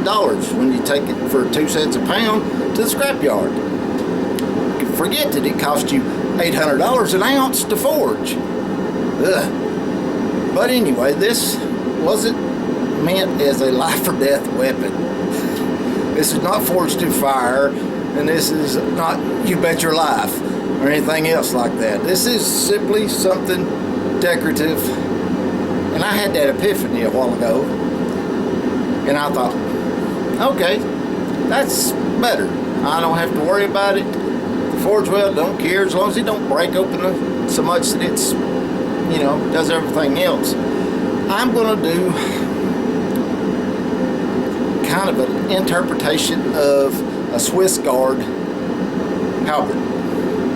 Speaker 1: dollars when you take it for 2 cents a pound to the scrapyard. Forget that it cost you $800 an ounce to forge. Ugh. But anyway, this wasn't meant as a life or death weapon. This is not forged to fire, and this is not you bet your life or anything else like that. This is simply something decorative. And I had that epiphany a while ago, and I thought, okay, that's better. I don't have to worry about it. The forge weld don't care as long as it don't break open so much that it's, you know, does everything else. I'm gonna do kind of an interpretation of a Swiss guard halberd.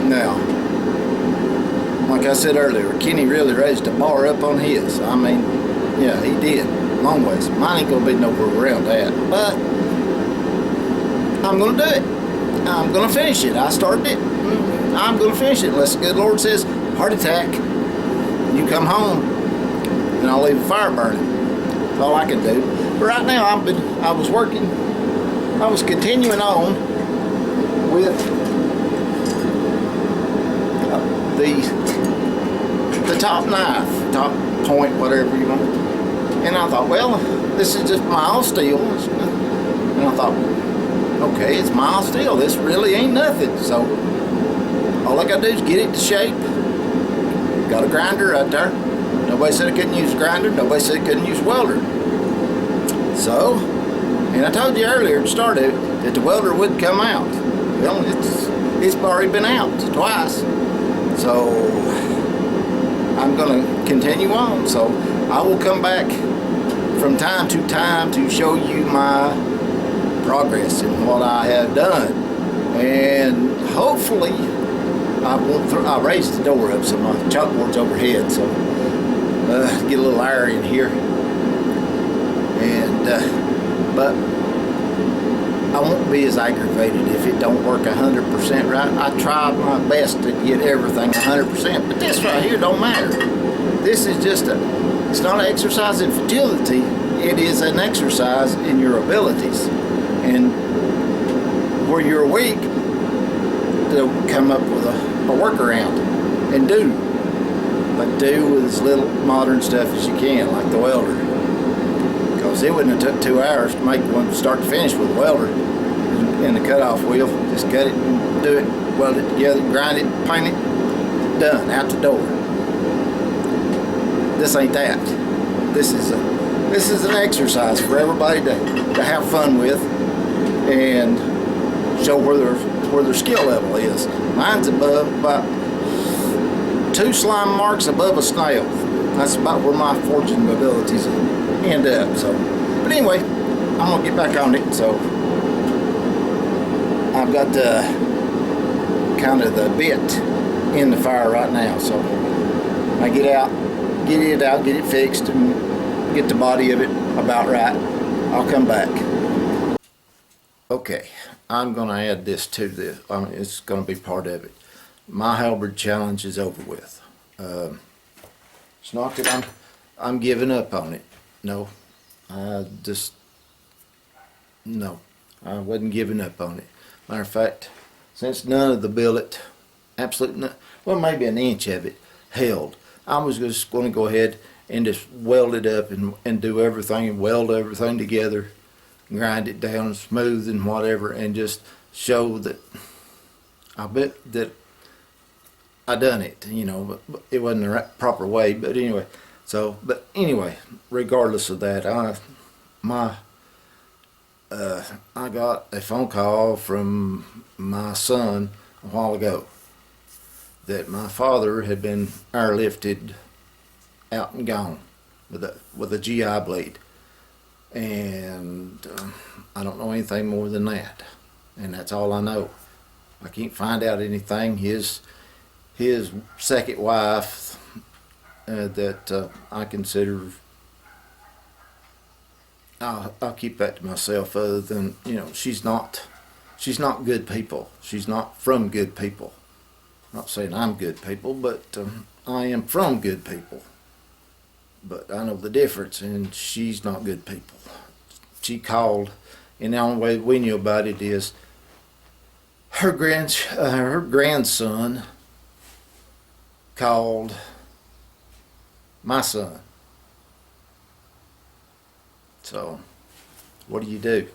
Speaker 1: Now, like I said earlier, Kenny really raised the bar up on his. I mean, yeah, he did. Long ways. Mine ain't gonna be nowhere around that. But I'm gonna do it. I'm gonna finish it. I started it. I'm gonna finish it unless the good Lord says, heart attack, you come home, and I'll leave the fire burning. That's all I can do. But right now, I was continuing on with the top knife, top point, whatever you want. And I thought, well, this is just mild steel. And I thought, okay, it's mild steel. This really ain't nothing. So all I gotta do is get it to shape. Got a grinder right there. Nobody said I couldn't use a grinder. Nobody said I couldn't use a welder. So, and I told you earlier at the start of it that the welder would come out. Well, it's already been out twice. So I'm gonna continue on. So I will come back from time to time to show you my progress in what I have done. And hopefully I raised the door up so my chalkboard's overhead, so get a little air in here. And but I won't be as aggravated if it don't work 100% right. I tried my best to get everything 100%, but this right here don't matter. This is just it's not an exercise in fragility, it is an exercise in your abilities. And where you're weak, they'll come up with a workaround and do. But do with as little modern stuff as you can, like the welder. Because it wouldn't have took 2 hours to make one start to finish with a welder and the cutoff wheel. Just cut it and do it, weld it together, grind it, paint it, done, out the door. This ain't that. This is an exercise for everybody to have fun with and show where their skill level is. Mine's above about 2 slime marks above a snail. That's about where my forging abilities end up. So, but anyway, I'm gonna get back on it. So I've got the kind of the bit in the fire right now. So I get it out, get it fixed, and get the body of it about right. I'll come back. Okay, I'm gonna add this to this. It's gonna be part of it. My Halberd challenge is over with. It's not that I'm giving up on it. No, I wasn't giving up on it. Matter of fact, since none of the billet, absolutely none, well, maybe an inch of it held, I was just going to go ahead and just weld it up and do everything and weld everything together, grind it down smooth and whatever, and just show that I bet that I done it, you know, but it wasn't the right, proper way. But anyway, anyway, regardless of that, I got a phone call from my son a while ago that my father had been airlifted out and gone with a GI bleed, and I don't know anything more than that, and that's all I know. I can't find out anything. His second wife that I consider, I'll keep that to myself, other than, you know, she's not good people. She's not from good people. I'm not saying I'm good people, but I am from good people. But I know the difference, and she's not good people. She called, and the only way we knew about it is her grandson called my son. So, what do you do?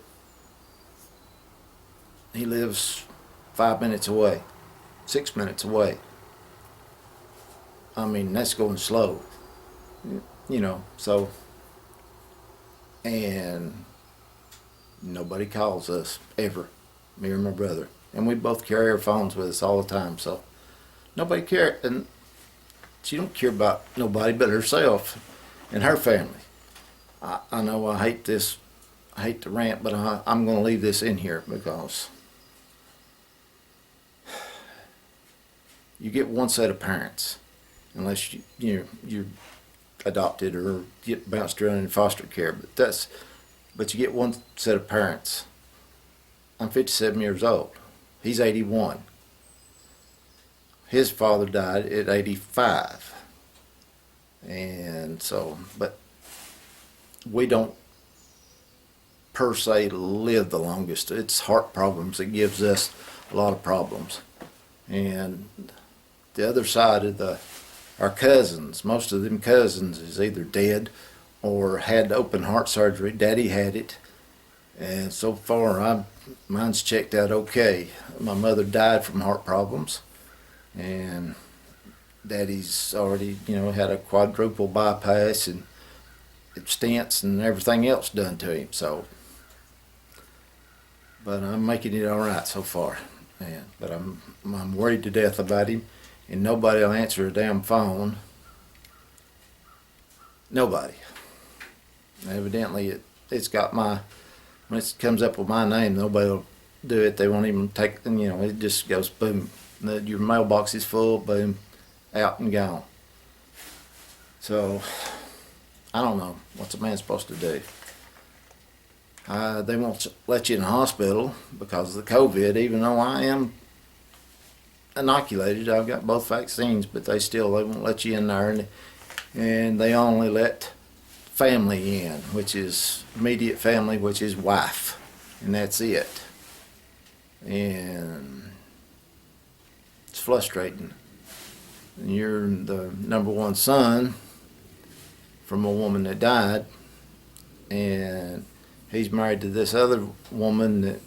Speaker 1: He lives 5 minutes away, 6 minutes away. I mean, that's going slow, you know, so, and nobody calls us ever. me or my brother. And we both carry our phones with us all the time, so nobody care, and she don't care about nobody but herself and her family. I know I hate this, I hate to rant, but I'm going to leave this in here because you get one set of parents, unless you're adopted or get bounced around in foster care. But you get one set of parents. I'm 57 years old. He's 81. His father died at 85. And so, but we don't per se live the longest. It's heart problems that gives us a lot of problems. And the other side of our cousins, most of them cousins is either dead or had open heart surgery. Daddy had it, and so far mine's checked out okay. My mother died from heart problems, and Daddy's already had a quadruple bypass and stents and everything else done to him. So, but I'm making it all right so far. But I'm worried to death about him, and nobody will answer a damn phone. Nobody. Evidently, it's got when it comes up with my name, nobody will do it. They won't even take, it just goes boom. Your mailbox is full, boom, out and gone. So, I don't know. What's a man supposed to do? They won't let you in the hospital because of the COVID, even though I am inoculated. I've got both vaccines, but they won't let you in there, and they only let family in, which is immediate family, which is wife, and that's it. And it's frustrating. And you're the number one son from a woman that died, and he's married to this other woman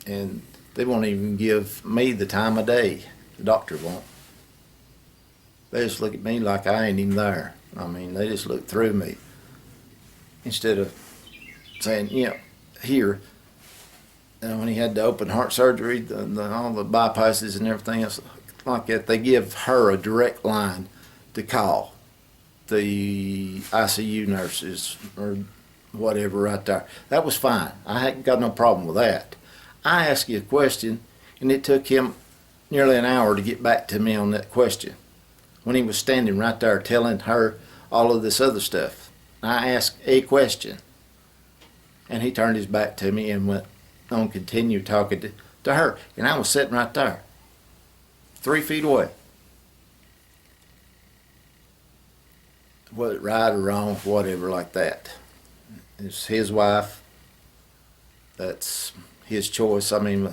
Speaker 1: and they won't even give me the time of day. The doctor won't. They just look at me like I ain't even there. I mean, they just look through me instead of saying, here. And when he had the open heart surgery, all the bypasses and everything else like that, they give her a direct line to call the ICU nurses or whatever right there. That was fine. I hadn't got no problem with that. I asked you a question, and it took him nearly an hour to get back to me on that question when he was standing right there telling her all of this other stuff. I asked a question, and he turned his back to me and went on, continued talking to her. And I was sitting right there, 3 feet away. Whether right or wrong, whatever like that. It's his wife. That's his choice. I mean,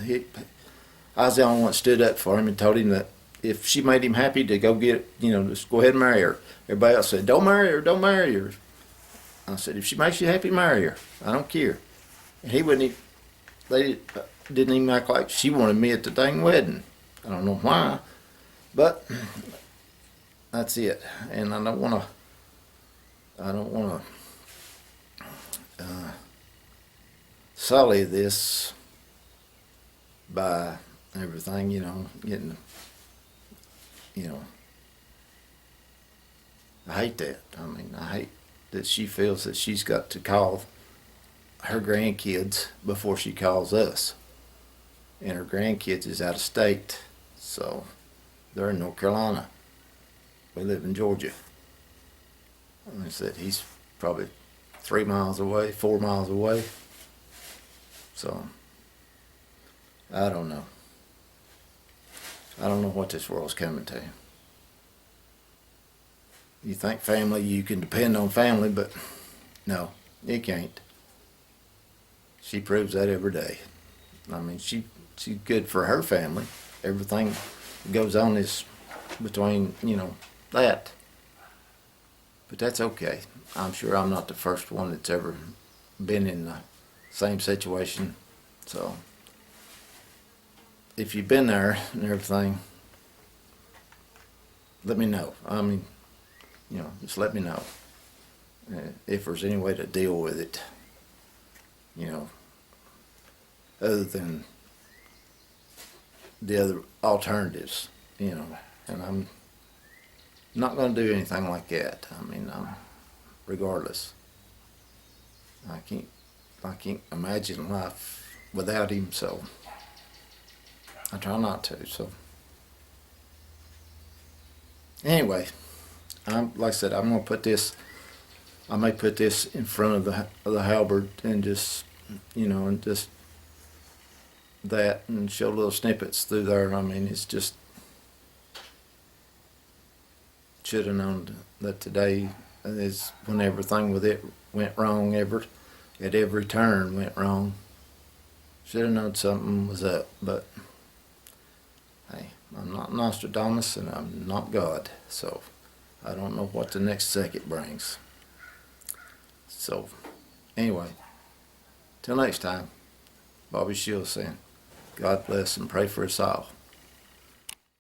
Speaker 1: I was the only one that stood up for him and told him that if she made him happy to go just go ahead and marry her. Everybody else said, don't marry her, don't marry her. I said, if she makes you happy, marry her. I don't care. And he wouldn't even, they didn't even act like she wanted me at the dang wedding. I don't know why, but that's it. And I don't want to sully this by everything, getting, I hate that. I mean, I hate that she feels that she's got to call her grandkids before she calls us. And her grandkids is out of state, so they're in North Carolina. We live in Georgia. And I said he's probably 3 miles away, 4 miles away. So, I don't know. I don't know what this world's coming to. You think family, you can depend on family, but no, you can't. She proves that every day. I mean, she's good for her family. Everything that goes on is between, that. But that's okay. I'm sure I'm not the first one that's ever been in the same situation. So, if you've been there and everything, let me know. I mean, just let me know if there's any way to deal with it, other than the other alternatives, you know, and I'm not going to do anything like that. I mean, regardless, I can't imagine life without him, so I try not to. So anyway, like I said, I'm gonna put this. I may put this in front of the Halberd and just, you know, and just that and show little snippets through there. I mean, it's just should have known that today is when everything with it went wrong. At every turn went wrong. Should have known something was up, but hey, I'm not Nostradamus and I'm not God, so I don't know what the next second brings. So, anyway, till next time, Bobby Shields saying, God bless and pray for us all.